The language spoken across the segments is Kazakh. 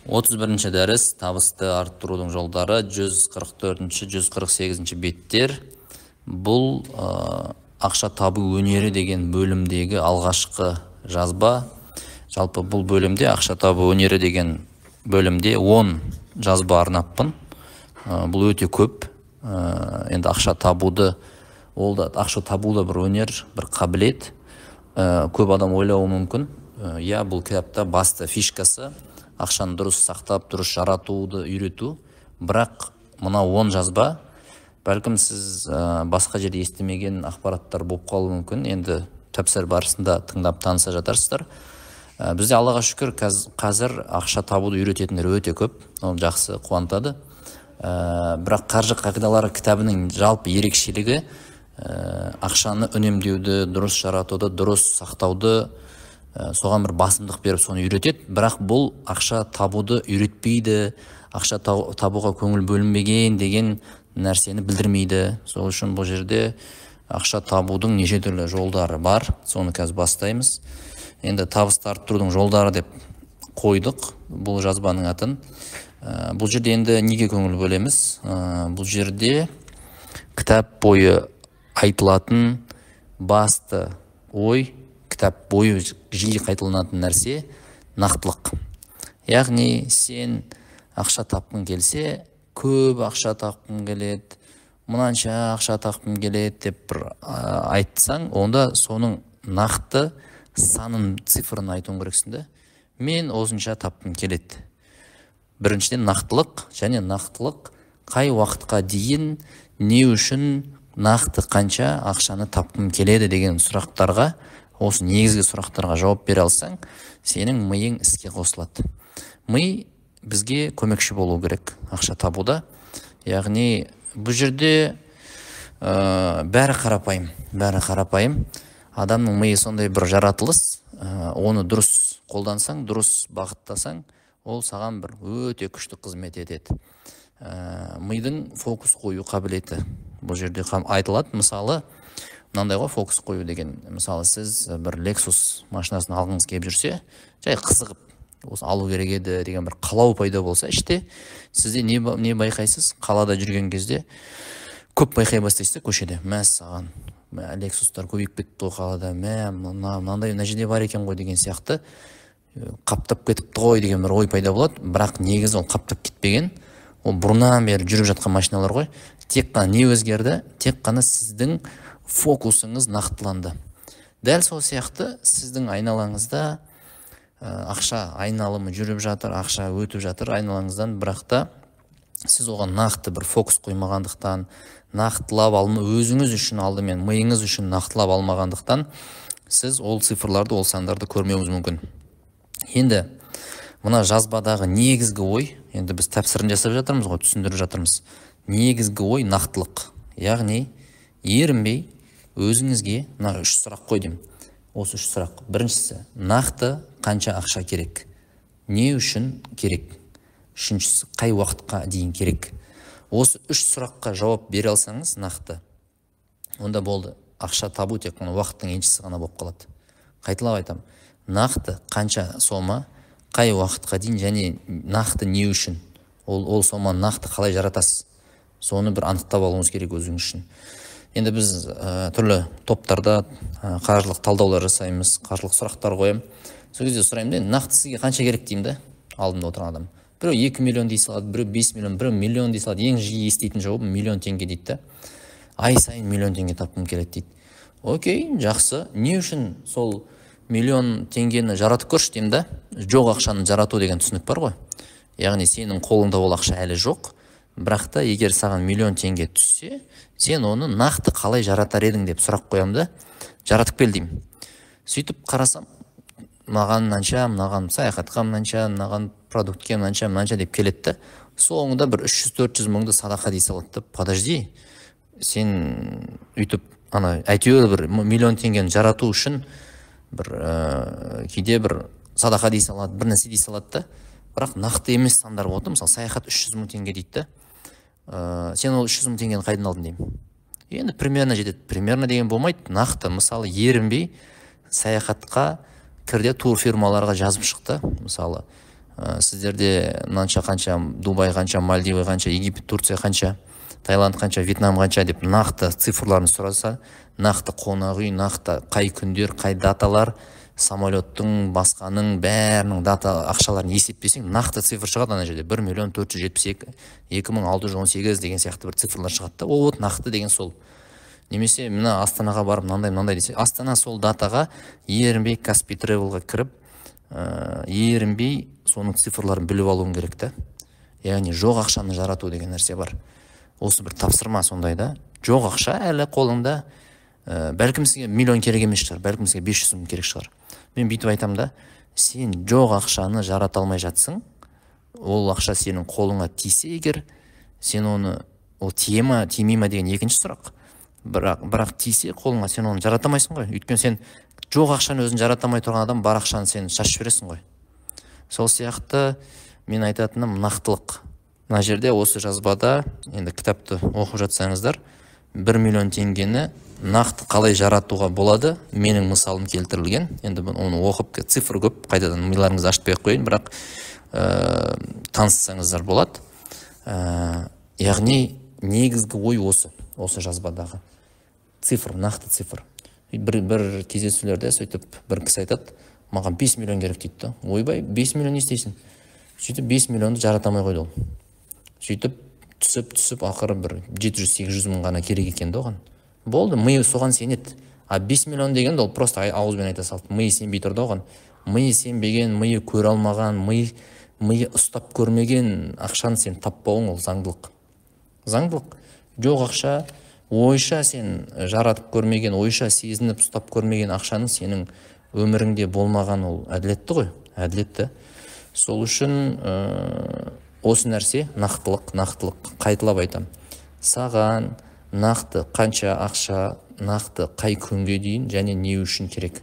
31-ші дәріс табысты арттырудың жолдары 144-148 беттер. Бұл ақша табу өнері деген бөлімдегі алғашқы жазба. Жалпы бұл бөлімде ақша табу өнері деген бөлімде 10 жазба арнаппын. Бұл өте көп. Енді ақша табуды, ол да ақша табу да бір өнер, бір қабілет. Көп адам ойлауы мүмкін. Бұл кітапта басты фишкасы ақшаны дұрыс сақтап, дұрыс жаратуды үйрету. Бірақ мына 10 жазба, бәлкім сіз басқа жерде естімеген ақпараттар болып қалуы мүмкін. Енді тәпсір барысында тыңдап таныса жатарсыздар. Бізде Аллаға шүкір қазір ақша табуды үйрететіндер өте көп. Ол жақсы, қуантады. Бірақ қаржы қағидалары кітабының жалпы ерекшелігі ақшаны үнемдеуді, дұрыс жаратуды, дұрыс сақтауды, соған бір басымдық беріп соны үйретеді. Бірақ бұл ақша табуды үйретпейді, ақша табуға көңіл бөлінбеген деген нәрсені білдірмейді. Сол үшін бұл жерде ақша табудың неше түрлі жолдары бар. Соны қазір бастаймыз. Енді табысты арттырудың жолдары деп қойдық бұл жазбаның атын. Бұл жерде енді неге көңіл бөлеміз? Бұл жерде кітап бойы айтылатын басты ой, кітап бойы жиі қайталанатын нәрсе нақтылық. Яғни сен ақша тапқың келсе, көп ақша тапқың келеді, мынанша ақша тапқың келеді деп бір айтсаң, онда соның нақты санын, цифрын айтуың керексің да. Мен осынша тапқым келеді. Біріншіден нақтылық, және нақтылық қай уақытқа дейін, не үшін, нақты қанша ақшаны тапқым келеді деген сұрақтарға, осы негізгі сұрақтарға жауап бере алсаң, сенің миың іске қосылады. Ми бізге көмекші болу керек ақша табуда. Яғни бұл жерде бәрі қарапайым. Адамның миы сондай бір жаратылыс, оны дұрыс қолдансаң, дұрыс бағыттасаң, ол саған бір өте күшті қызмет етеді. Мидың фокус қою қабілеті бұл жерде айтылады. Мысалы, мынандай ғой, фокус қою деген. Мысалы, сіз бір Lexus машинасын алғыңыз келіп жүрсе, жай қызығып, осы алу керек еді деген бір қалау пайда болса, іште сізде не байқайсыз? Қалада жүрген кезде көп байқай бастайсыз көшеде. Саған Lexustар көбейіп кетті ғой қалада, мынандай мына жерде бар екен ғой деген сияқты қаптап кетіпті ғой деген бір ой пайда болады. Бірақ негізі ол қаптап кетпеген, ол бұрыннан бері жүріп жатқан машиналар ғой. Тек қана не өзгерді? Тек қана сіздің фокусыңыз нақтыланды. Дәл сол сияқты сіздің айналаңызда ақша айналымы жүріп жатыр, ақша өтіп жатыр айналаңыздан, бірақ та сіз оған нақты бір фокус қоймағандықтан, нақтылап өзіңіз үшін алдымен, миыңыз үшін нақтылап алмағандықтан, сіз ол цифрларды, ол сандарды көрмеуіңіз мүмкін. Енді мына жазбадағы негізгі ой, енді біз тәпсірін жасап жатырмыз ғой, түсіндіріп жатырмыз. Негізгі ой нақтылық. Яғни ерінбей өзіңізге мына 3 сұрақ қойдым. Осы 3 сұрақ. Біріншісі, нақты қанша ақша керек? Не үшін керек? Үшіншісі, қай уақытқа дейін керек? Осы 3 сұраққа жауап бере алсаңыз нақты, онда болды. Ақша табу тек қана уақыттың еншісі ғана болып қалады. Қайталап айтамын. Нақты қанша сома, қай уақытқа дейін және нақты не үшін? Ол соманы нақты қалай жаратасыз? Соны бір анықтап алуыңыз керек өзіңіз үшін. Енді біз түрлі топтарда қаржылық талдаулар жасаймыз, қаржылық сұрақтар қоямын. Сол кезде сұраймын, нақты сізге қанша керек деймін да, алдымда отырған адам. Біреу 2 миллион дей салады, біреу 5 миллион, біреу миллион дей салады. Ең жиі еститін жауабым миллион теңге дейді да. Ай сайын миллион теңге тапқым келеді дейді. Окей, жақсы. Не үшін сол миллион теңгені жаратып көрші деймін да. Жоқ ақшаны жарату деген түсінік бар ғой. Яғни сенің қолыңда ол ақша әлі жоқ. Бірақ та егер саған миллион теңге түссе, сен оны нақты қалай жаратар едің деп сұрақ қоямын да, жаратып кел деймін. Сөйтіп қарасам, маған мынанша, мынаған саяхатқа мынанша, мынаған продуктке мынанша деп келеді. Соңында бір 300-400 мыңды садақа дей салады. Подожди, сен үйтіп, әйтеуір бір миллион теңгені жарату үшін кейде бір садақа дей салады, бір нәрсе дей салады да. Бірақ нақты емес сандар болды. Мысалы, саяхат 300 мың теңге дейді. Сен ол 300 мың теңгені қайдан алдың деймін. Енді примерно жетеді. Примерно деген болмайды. Нақты, мысалы, ерінбей саяхатқа кірде тур фирмаларға жазып шықты. Мысалы, сіздерде мынанша қанша, Дубай қанша, Мальдивы қанша, Египет, Турция қанша, Таиланд қанша, Вьетнам қанша деп нақты цифрларын сұраса, нақты қонақ үй, нақты қай күндер, қай даталар, самолеттің, басқаның бәрінің дата ақшаларын есептесең, нақты цифр шығады ана жерде. 1.472.2618 деген сияқты бір цифрлар шығады да. Ол вот нақты деген сол. Немесе мына Астанаға барып мынандай десе, Астана сол датаға ерінбей Каспий Travel'ға кіріп, ерінбей соның цифрларын біліп алуың керек та. Яғни жоқ ақшаны жарату деген нәрсе бар. Осы бір тапсырма сондай да. Жоқ ақша әлі қолыңда, бәлкім сізге миллион керек емес шығар, бәлкім сізге 500 мың керек шығар. Мен бүйтіп айтам да, сен жоқ ақшаны жарата алмай жатсың, ол ақша сенің қолыңа тисе егер, сен оны, ол тие ма, тимей ма деген екінші сұрақ. Бірақ тисе қолыңа, сен оны жарата алмайсың ғой. Өйткені сен жоқ ақшаны өзін жарата алмай тұрған адам бар ақшаны сен шашып жібересің ғой. Сол сияқты мен айтатыным нақтылық. Мына жерде осы жазбада, енді кітапты оқып жатсаңыздар, 1 миллион теңгені нақты қалай жаратуға болады, менің мысалым келтірілген. Енді оны оқып, цифр көп, қайтадан миларыңызды ашытпай қойын, бірақ таныссаңыздар болады. Яғни негізгі ой осы жазбадағы. Цифр, нақты цифр. Бір кездесулерде сөйтіп бір кісі айтады, маған 5 миллион керек дейді. Ойбай, 5 миллион не істейсің? Сөйтіп 5 миллионды жаратамай қойды ол. Сөйтіп түсіп ақыры бір 700-800 мың ғана керек екен оған. Болды, миы соған сенеді. А 5 миллион деген ол просто ауызбен айта салды. Миы сенбей тұрды оған. Миы сенбеген, миы көре алмаған, миы ұстап көрмеген ақшаны сен таппауың ол заңдылық. Заңдылық. Жоқ ақша, ойша сен жаратып көрмеген, ойша сезініп ұстап көрмеген ақшаның сенің өміріңде болмаған ол әділетті ғой, әділетті. Сол үшін осы нәрсе нақтылық, қайталап айтам. Саған нақты қанша ақша, нақты қай күнге дейін және не үшін керек.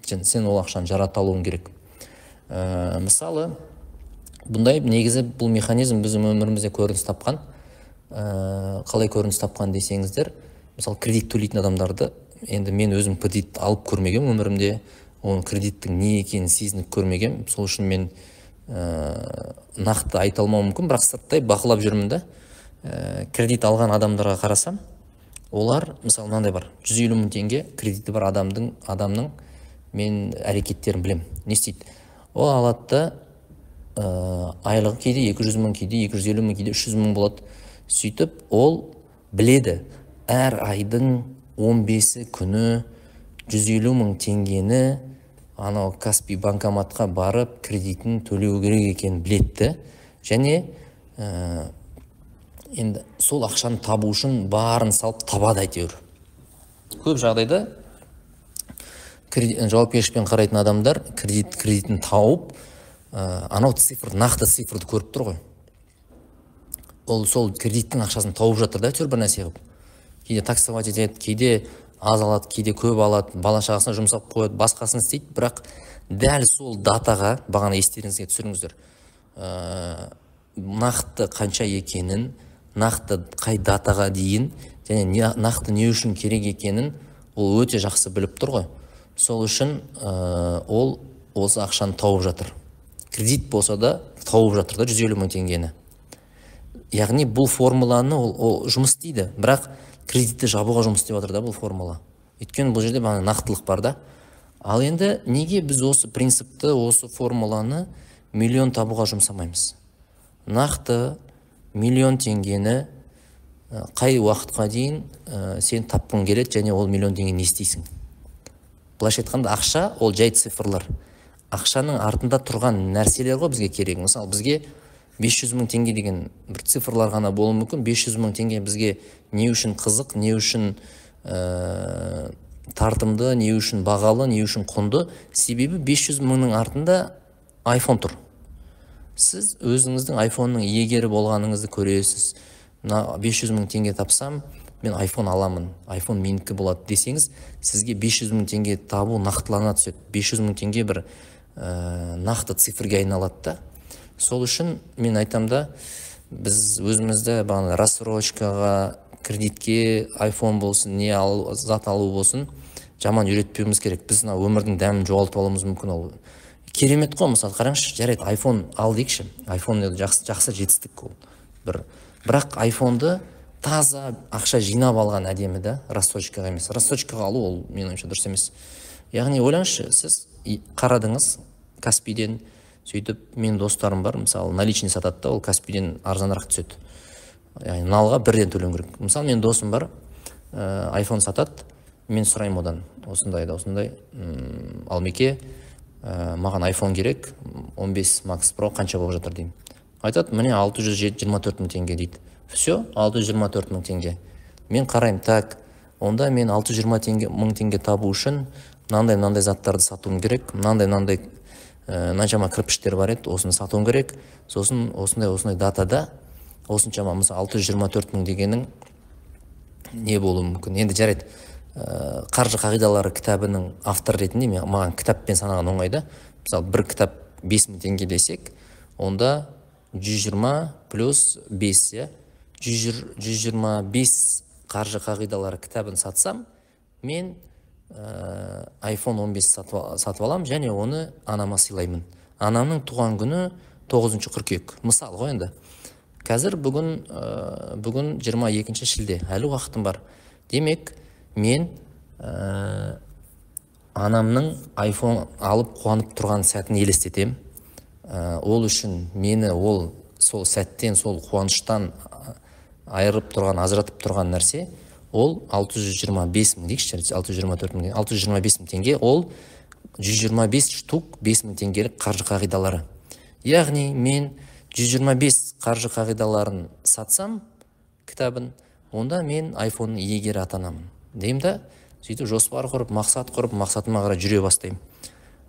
Сен ол ақшаны жарата алуың керек. Мысалы, бұндай негізі бұл механизм біздің өмірімізде көрініс тапқан. Қалай көрініс тапқан десеңіздер, мысалы кредит төлейтін адамдарды, енді мен өзім кредит алып көрмегем өмірімде, оның кредиттің не екенін сезініп көрмегем. Сол үшін мен нақты айта алмауым мүмкін, бірақ сырттай бақылап жүрмін да. Кредит алған адамдарға қарасам, олар, мысалы мынандай бар, 150 мың теңге кредиті бар адамның мен әрекеттерін білем. Не істейді? Ол алады да айлығы кейде 200 мың, кейде 250 мың, кейде 300 мың болады. Сөйтіп, ол біледі, әр айдың 15 күні 150 мың теңгені анау Каспий банкоматқа барып кредитін төлеу керек екенін білетті. Және енді сол ақшаны табу үшін барын салып табады әйтеуір. Көп жағдайда жауапкершілікпен қарайтын адамдар кредитін тауып, анау цифр, нақты цифрды көріп тұр ғой. Ол сол кредиттің ақшасын тауып жатыр да, әйтеуір бір нәрсе қылып. Кейде таксовать етеді, кейде аз алады, кейде көп алады, бала шағасына жұмсап қояды, басқасын істейді, бірақ дәл сол датаға, бағана естеріңізге түсіріңіздер, нақты қанша екенін, нақты қай датаға дейін, және нақты не үшін керек екенін ол өте жақсы біліп тұр ғой. Сол үшін ол осы ақшаны тауып жатыр. Кредит болса да тауып жатыр да 150 мың теңгені. Яғни бұл формуланы ол жұмыс істейді, бірақ кредитті жабуға жұмыс істеп жатыр да бұл формула. Өйткені бұл жерде нақтылық бар да. Ал енді неге біз осы принципті, осы формуланы миллион табуға жұмсамаймыз? Нақты миллион теңгені қай уақытқа дейін сен тапқың келеді, және ол миллион теңгені не істейсің? Былайша айтқанда, ақша ол жай цифрлар. Ақшаның артында тұрған нәрселер ғой бізге керек. Мысалы, бізге 500 мың теңге деген бір цифрлар ғана болуы мүмкін. 500 мың теңге бізге не үшін қызық, не үшін тартымды, не үшін бағалы, не үшін құнды? Себебі 500 мыңның артында iPhone тұр. Сіз өзіңіздің iPhone-ның иегері болғаныңызды көресіз. 500 мың теңге тапсам, мен iPhone аламын, iPhone менікі болады десеңіз, сізге 500 мың теңге табу нақтылана түседі. 500 мың теңге бір нақты цифрге айналады да. Сол үшін мен айтам да, біз өзімізді рассрочкаға, кредитке, iPhone болсын, не зат алу болсын, жаман үйретпеуіміз керек. Біз өмірдің дәмін жоғалтып алуымыз мүмкін ол. керемет қой. Мысалы қараңызшы, жарайды iPhone ал дейікші, iPhone жақсы жетістік ол бірақ iPhone-ды таза ақша жинап алған әдемі да, рассрочкаға емес. Рассрочкаға алу ол менің ойымша дұрыс емес. Яғни ойлаңызшы, сіз қарадыңыз Каспийден, сөйтіп мен достарым бар, мысалы наличный сатады да, ол Каспийден арзанырақ түседі. Яғни налға бірден төлеу керек. Мысалы мен досым бар, iPhone сатады, мен сұраймын одан, осындай да осындай, Алмеке, маған iPhone керек, 15 Max Pro қанша болып жатыр деймін. Айтады, міне 624 мың теңге дейді. Все, 624 мың теңге. Мен қараймын, так, онда мен 620 мың теңге табу үшін мынандай заттарды сатуым керек, мынандай мынаншама кірпіштер бар еді, осыны сатуым керек. Сосын осындай датада осыншама, мысалы 624 мың дегенің не болуы мүмкін. Енді жарайды, қаржы қағидалары кітабының автор ретінде маған кітаппен санаған оңайда. Мысалы бір кітап 5 мың теңге десек, онда 120 плюс 5, 125 қаржы қағидалары кітабын сатсам, мен iPhone 15 сатып алам, және оны анама сыйлаймын. Анамның туған күні 9 қыркүйек. Мысал ғой енді. Қазір бүгін 22 шілде, әлі уақытым бар. Демек, мен анамның iPhone алып қуанып тұрған сәтін елестетем. Ол үшін мені сол сәттен, сол қуаныштан айырып тұрған, ажыратып тұрған нәрсе, ол 625 мың дейікші, 624 мың, 625 мың теңге, ол 125 штук 5 мың теңгелік қаржы қағидалары. Яғни мен 125 қаржы қағидаларын сатсам кітабын, онда мен iPhone-ның иегері атанамын. Деймін да, сөйтіп жоспар құрып, мақсат құрып, мақсатыма қарай жүре бастаймын.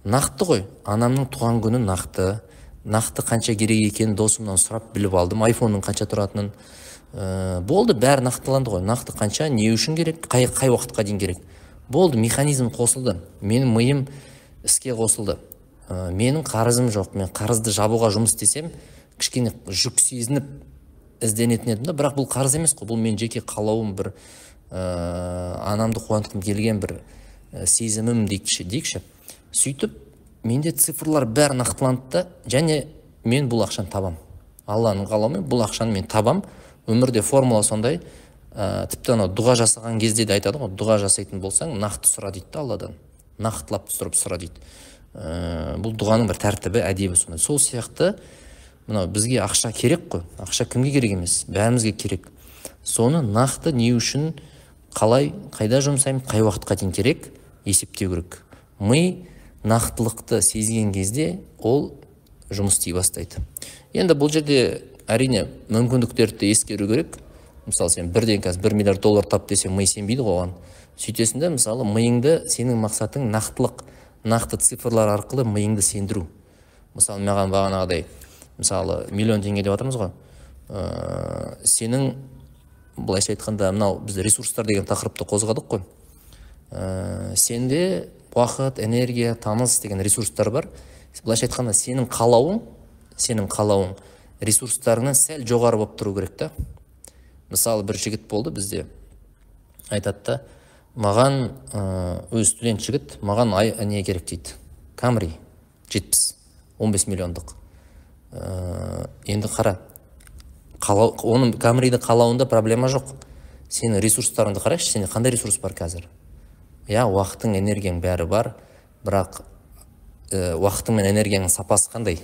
Нақты ғой, анамның туған күні нақты қанша керек екенін досымнан сұрап біліп алдым, iPhone-ның қанша тұратынын. Болды, бәрі нақтыланды ғой. Нақты қанша, не үшін керек, қай уақытқа дейін керек. Болды, механизм қосылды. Менің миым іске қосылды. Менің қарызым жоқ. Мен қарызды жабуға жұмыс істесем, кішкене жүк сезініп ізденетін едім да, бірақ бұл қарыз емес қой. Бұл мен жеке қалауым, бір анамды қуантқым келген бір сезімім дейікші. Сөйтіп, менде цифрлар бәрі нақтыланды да, және мен бұл ақшаны табам. Алланың қалауымен бұл ақшаны мен табам. Өмірде формула сондай, тіпті дұға жасаған кезде де айтады ғой, дұға жасайтын болсаң, нақты сұра дейді Алладан. Нақтылап тұрып сұра дейді. Бұл дұғаның бір тәртібі, әдебі сондай. Сол сияқты, бізге ақша керек қой. Ақша кімге керек емес, бәрімізге керек. Соны нақты не үшін, қалай, қайда жұмсаймын, қай уақытқа дейін керек, есептеу керек. Ми нақтылықты сезген кезде ол жұмыс істей бастайды. Енді бұл жерде әрине мүмкіндіктерді ескеру керек. Мысалы, сен бірден қазір $1 миллиард тап десең, ми сенбейді оған. Сөйтесінде, мысалы, миыңды, сенің мақсатың нақтылық, нақты цифрлар арқылы миыңды сендіру. Мысалы, маған бағанағыдай, мысалы, $1 миллион деп жатырмыз ғой. Сенің, былайша айтқанда, мынау біз ресурстар деген тақырыпты қозғадық қой. Сенде уақыт, энергия, таныс деген ресурстар бар. Былайша айтқанда, сенің қалауың ресурстарынан сәл жоғары болып тұру керек та. Мысалы, бір жігіт болды бізде, айтады да, маған өз студент жігіт, маған не керек дейді, Camry 70, 15 миллиондық. Енді қара, оның Camry'ді қалауында проблема жоқ. Сенің ресурстарыңды қарайшы, сенде қандай ресурс бар қазір? Уақытың, энергияң бәрі бар, бірақ уақытың мен энергияның сапасы қандай?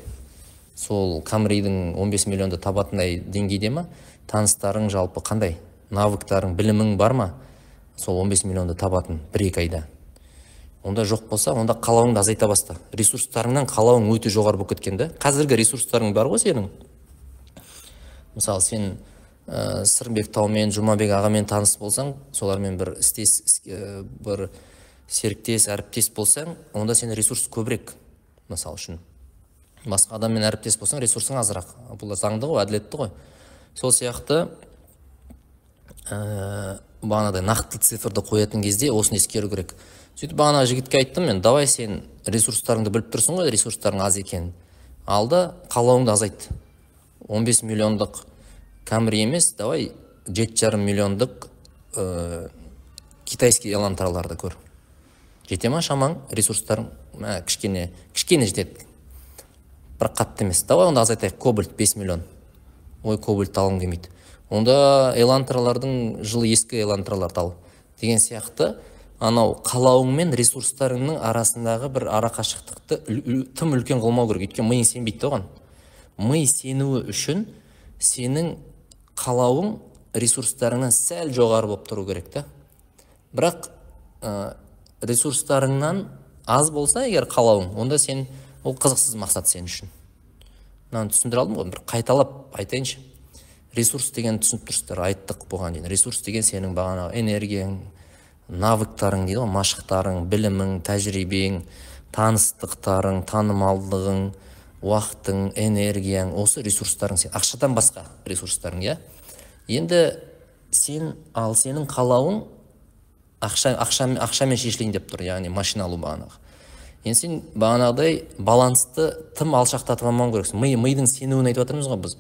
Сол Camry'дің 15 миллионды табатындай деңгейде ма? Таныстарың жалпы қандай? Навыктарың, білімің бар ма? Сол 15 миллионды табатын 1-2 айда. Онда жоқ болса, онда қалауыңды азайта баста. Ресурстарыңнан қалауың өте жоғары болып кеткен да. Қазіргі ресурстарың бар ғой сенің. Мысалы, сен Сырымбек Таумен, Жұмабек ағамен таныс болсаң, солармен бір серіктес, әріптес болсаң, онда сен ресурс көбірек, мысал үшін. Басқа адаммен әріптес болсаң, ресурсың азырақ. Бұл заңды ғой, әділетті ғой. Сол сияқты бағанадай нақты цифрды қоятын кезде осыны ескеру керек. Сөйтіп бағана жігітке айттым мен, давай сен ресурстарыңды біліп тұрсың ғой, ресурстарың аз екенін. Алда қалауыңды азайт. 15 миллиондық Camry емес, давай 7,5 миллиондық китайский элантарларды көр. Жете ма шамаң, ресурстарың кішкене жетеді. бір қатты емес. Давай онда азайтайық, кобальт 5 миллион. Ой, кобальт алғым келмейді. Онда элантралардың жылы ескі элантраларды ал деген сияқты, анау қалауың мен ресурстарыңның арасындағы бір арақашықтықты тым үлкен қылмау керек. Өйткені миың сенбейді оған. Ми сенуі үшін сенің қалауың ресурстарыңнан сәл жоғары болып тұру керек та. Бірақ ресурстарыңнан аз болса егер қалауың, онда сен ол қызықсыз мақсат сен үшін. Мынаны түсіндіре алдым ғой, бір қайталап айтайыншы. Ресурс деген түсініп тұрсыздар, айттық бұған дейін. Ресурс деген сенің бағанағы энергияң, навыктарың дейді ғой, машықтарың, білімің, тәжірибең, таныстықтарың, танымалдығың, уақытың, энергияң, осы ресурстарың сен. Ақшадан басқа ресурстарың, иә? Енді сенің қалауың ақшамен шешілейін деп тұр, яғни машина алу бағанағы. Енді сен бағанағыдай балансты тым алшақтатып алмауың керексің. Мидың сенуін айтып жатырмыз ғой біз.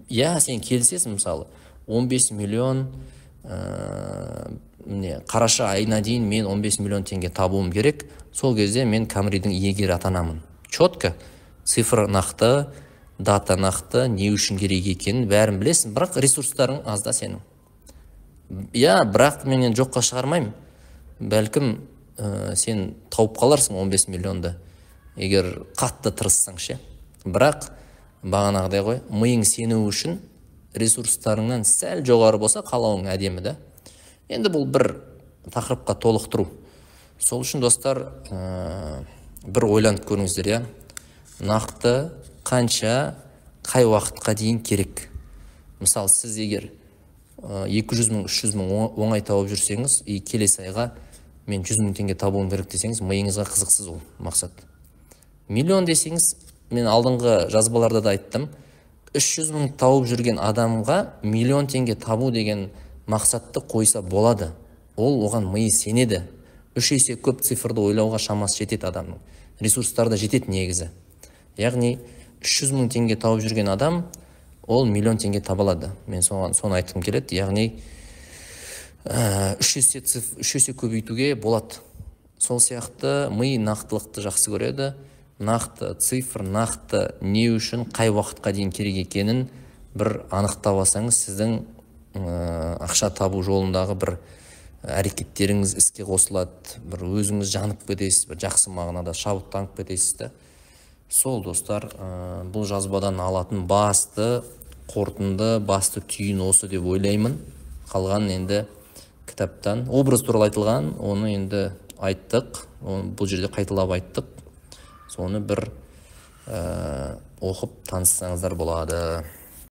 Иә, сен келісесің, мысалы 15 миллион қараша айына дейін мен 15 миллион теңге табуым керек. Сол кезде мен Камридің иегері атанамын. Четко, цифр нақты, дата нақты, не үшін керек екенін бәрін білесің, бірақ ресурстарың аз да сенің. Иә, бірақ мен жоққа шығармаймын. Бәлкім сен тауып қаларсың 15 миллионды, егер қатты тырыссаң ше. Бірақ бағанағыдай ғой, миың сену үшін ресурстарыңнан сәл жоғары болса қалауың әдемі да. Енді бұл бір тақырыпқа толықтыру. Сол үшін достар, бір ойланып көріңіздер, иә. Нақты қанша, қай уақытқа дейін керек. Мысалы, сіз егер 200 мың, 300 мың оңай тауып жүрсеңіз, келесі айға мен 100 мың теңге табуым керек десеңіз, миыңызға қызықсыз ол мақсат. Миллион десеңіз, мен алдыңғы жазбаларда да айттым, 300 мың тауып жүрген адамға миллион теңге табу деген мақсатты қойса болады. Ол оған миы сенеді. 3 есе көп цифрды ойлауға шамасы жетеді адамның. Ресурстары да жетеді негізі. Яғни 300 мың теңге тауып жүрген адам, ол миллион теңге табылады. Мен соны айтқым келеді. Яғни 3 есе көбейтуге болады. Сол сияқты ми нақтылықты жақсы көреді. Нақты цифр, нақты не үшін, қай уақытқа дейін керек екенін бір анықтап алсаңыз, сіздің ақша табу жолындағы бір әрекеттеріңіз іске қосылады, бір өзіңіз жанып кетесіз, бір жақсы мағынада шабыттанып кетесіз да. Сол достар, бұл жазбадан алатын басты қорытынды, басты түйін осы деп ойлаймын. Қалған енді кітаптан образ туралы айтылған, оны енді айттық, бұл жерде қайталап айттық. Соны бір оқып таныссаңыздар болады.